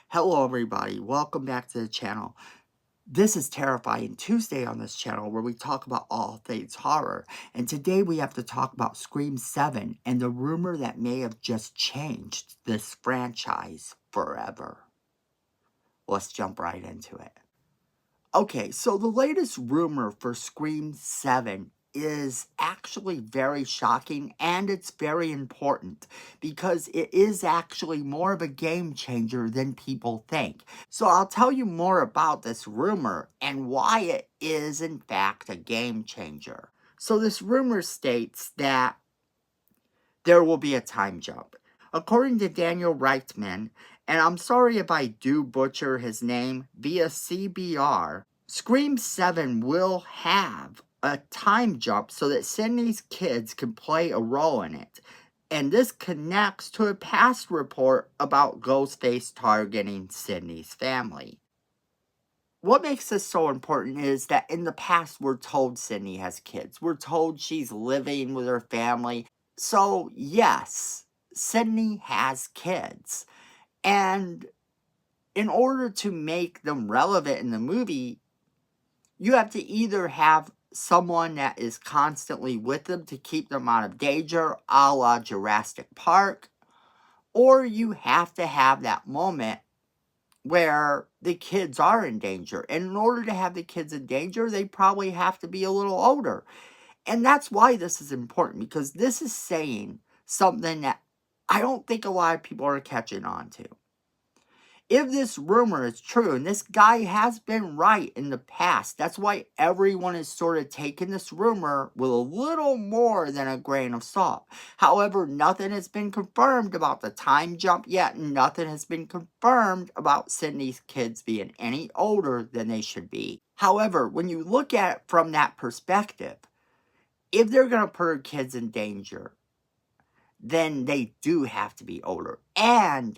Hello everybody, welcome back to the channel. This is Terrifying Tuesday on this channel where we talk about all things horror. And today we have to talk about Scream 7 and the rumor that may have just changed this franchise forever. Let's jump right into it. Okay, so the latest rumor for Scream 7 is actually very shocking and it's very important because it is actually more of a game changer than people think. So I'll tell you more about this rumor and why it is in fact a game changer. So this rumor states that there will be a time jump. According to Daniel Reitman, and I'm sorry if I do butcher his name, via CBR, Scream 7 will have a time jump so that Sydney's kids can play a role in it. And this connects to a past report about Ghostface targeting Sydney's family. What makes this so important is that in the past, we're told Sydney has kids. We're told she's living with her family. So, yes, Sydney has kids. And in order to make them relevant in the movie, you have to either have someone that is constantly with them to keep them out of danger, a la Jurassic Park, or you have to have that moment where the kids are in danger. And in order to have the kids in danger, they probably have to be a little older. And that's why this is important, because this is saying something that I don't think a lot of people are catching on to. If this rumor is true, and this guy has been right in the past, that's why everyone is sort of taking this rumor with a little more than a grain of salt. However, nothing has been confirmed about the time jump yet, and nothing has been confirmed about Sydney's kids being any older than they should be. However, when you look at it from that perspective, if they're going to put her kids in danger, then they do have to be older. And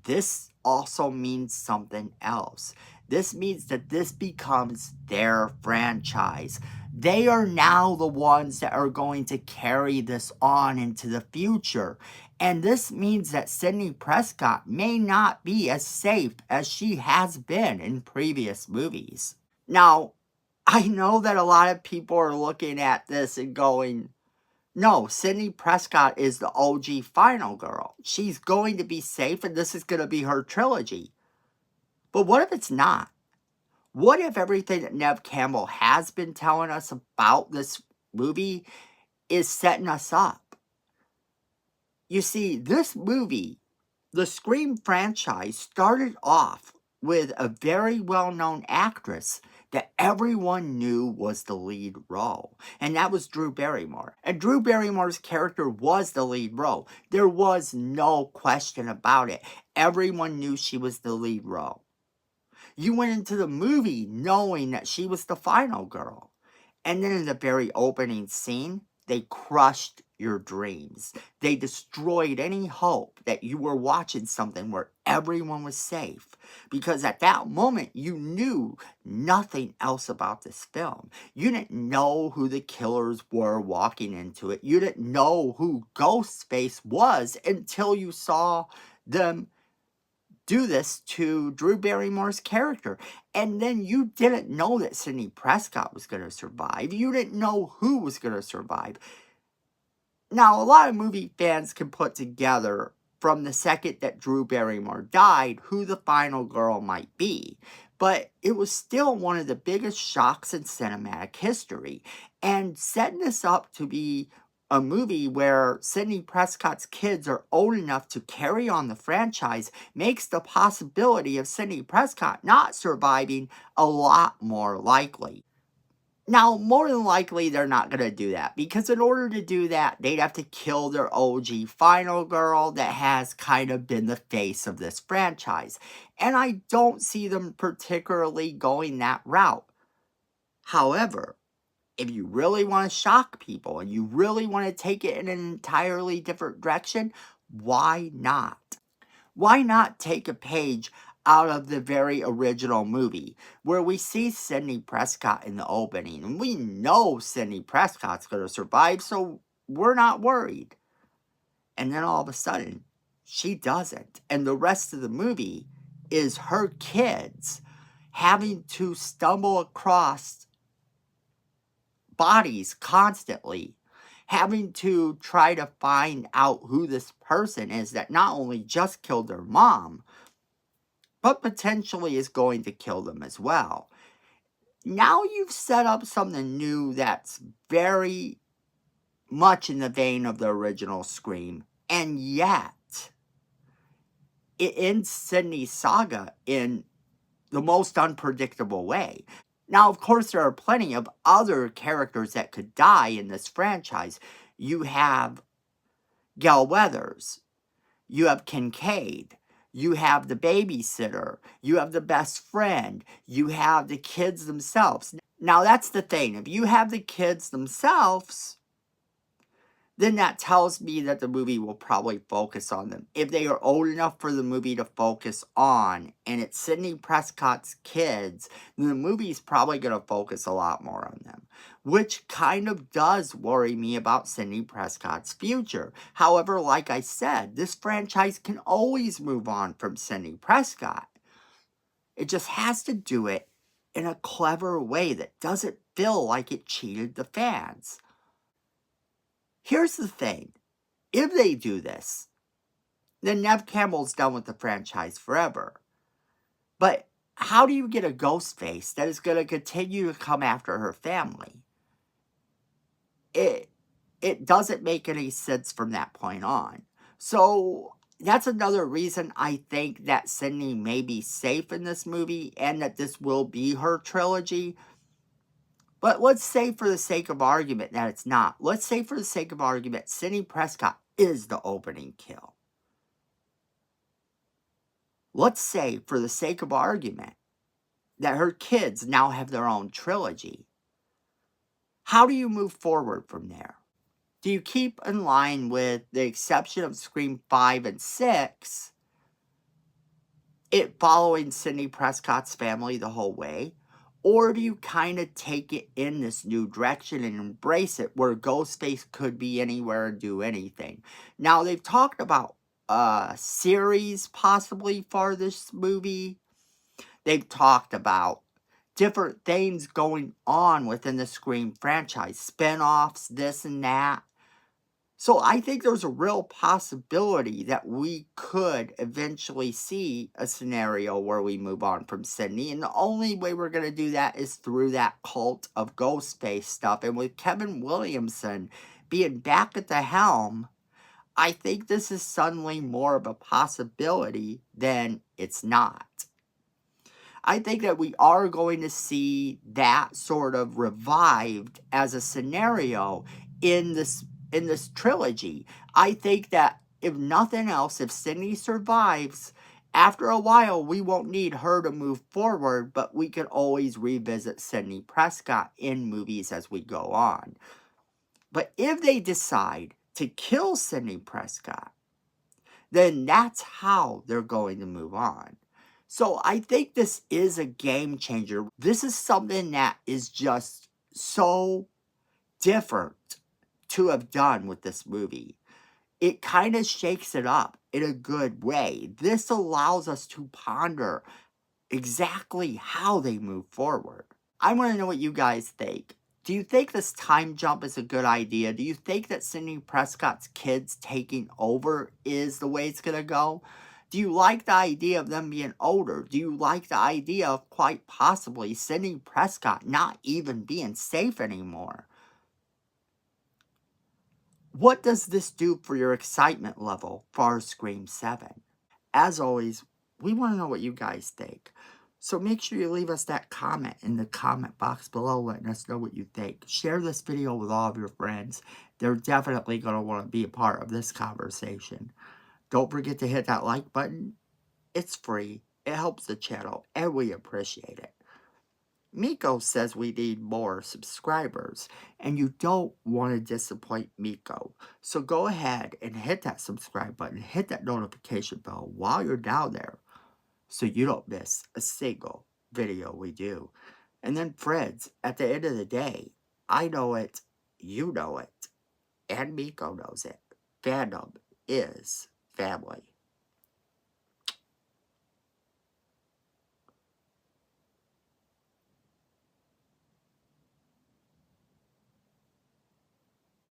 this also means something else. This means that this becomes their franchise. They are now the ones that are going to carry this on into the future. And this means that Sidney Prescott may not be as safe as she has been in previous movies. Now, I know that a lot of people are looking at this and going, no, Sidney Prescott is the OG final girl. She's going to be safe and this is going to be her trilogy. But what if it's not? What if everything that Neve Campbell has been telling us about this movie is setting us up? You see, this movie, the Scream franchise, started off with a very well-known actress that everyone knew was the lead role, and that was Drew Barrymore. And Drew Barrymore's character was the lead role. There was no question about it. Everyone knew she was the lead role. You went into the movie knowing that she was the final girl. And then in the very opening scene, they crushed your dreams. They destroyed any hope that you were watching something where everyone was safe. Because at that moment, you knew nothing else about this film. You didn't know who the killers were walking into it. You didn't know who Ghostface was until you saw them do this to Drew Barrymore's character. And then you didn't know that Sidney Prescott was going to survive. You didn't know who was going to survive. Now, a lot of movie fans can put together from the second that Drew Barrymore died who the final girl might be. But it was still one of the biggest shocks in cinematic history. And setting this up to be a movie where Sidney Prescott's kids are old enough to carry on the franchise makes the possibility of Sidney Prescott not surviving a lot more likely. Now, more than likely, they're not going to do that, because in order to do that, they'd have to kill their OG final girl that has kind of been the face of this franchise. And I don't see them particularly going that route. However, if you really want to shock people and you really want to take it in an entirely different direction, why not? Why not take a page out of the very original movie where we see Sidney Prescott in the opening and we know Sidney Prescott's going to survive, so we're not worried. And then all of a sudden, she doesn't. And the rest of the movie is her kids having to stumble across bodies constantly, having to try to find out who this person is that not only just killed their mom, but potentially is going to kill them as well. Now you've set up something new that's very much in the vein of the original Scream, and yet it ends Sidney's saga in the most unpredictable way. Now, of course, there are plenty of other characters that could die in this franchise. You have Gale Weathers, you have Kincaid, you have the babysitter, you have the best friend, you have the kids themselves. Now, that's the thing. If you have the kids themselves, then that tells me that the movie will probably focus on them. If they are old enough for the movie to focus on, and it's Sidney Prescott's kids, then the movie's probably going to focus a lot more on them, which kind of does worry me about Sidney Prescott's future. However, like I said, this franchise can always move on from Sidney Prescott. It just has to do it in a clever way that doesn't feel like it cheated the fans. Here's the thing. If they do this, then Neve Campbell's done with the franchise forever. But how do you get a Ghostface that is going to continue to come after her family? It doesn't make any sense from that point on. So that's another reason I think that Sidney may be safe in this movie and that this will be her trilogy. But let's say for the sake of argument that it's not. Let's say for the sake of argument, Sidney Prescott is the opening kill. Let's say for the sake of argument that her kids now have their own trilogy. How do you move forward from there? Do you keep in line with the exception of Scream 5 and 6, it following Sidney Prescott's family the whole way? Or do you kind of take it in this new direction and embrace it where Ghostface could be anywhere and do anything? Now, they've talked about a series possibly for this movie. They've talked about different things going on within the Scream franchise, spin-offs, this and that. So I think there's a real possibility that we could eventually see a scenario where we move on from Sidney. And the only way we're going to do that is through that cult of Ghostface stuff. And with Kevin Williamson being back at the helm, I think this is suddenly more of a possibility than it's not. I think that we are going to see that sort of revived as a scenario in this trilogy. I think that if nothing else, if Sidney survives, after a while we won't need her to move forward, but we can always revisit Sidney Prescott in movies as we go on. But if they decide to kill Sidney Prescott, then that's how they're going to move on. So I think this is a game changer. This is something that is just so different to have done with this movie. It kind of shakes it up in a good way. This allows us to ponder exactly how they move forward. I want to know what you guys think. Do you think this time jump is a good idea? Do you think that Sidney Prescott's kids taking over is the way it's going to go? Do you like the idea of them being older? Do you like the idea of quite possibly Sidney Prescott not even being safe anymore? What does this do for your excitement level for Scream 7? As always, we want to know what you guys think. So make sure you leave us that comment in the comment box below letting us know what you think. Share this video with all of your friends. They're definitely going to want to be a part of this conversation. Don't forget to hit that like button. It's free. It helps the channel and we appreciate it. Miko says we need more subscribers, and you don't want to disappoint Miko. So go ahead and hit that subscribe button, hit that notification bell while you're down there so you don't miss a single video we do. And then friends, at the end of the day, I know it, you know it, and Miko knows it. Fandom is family.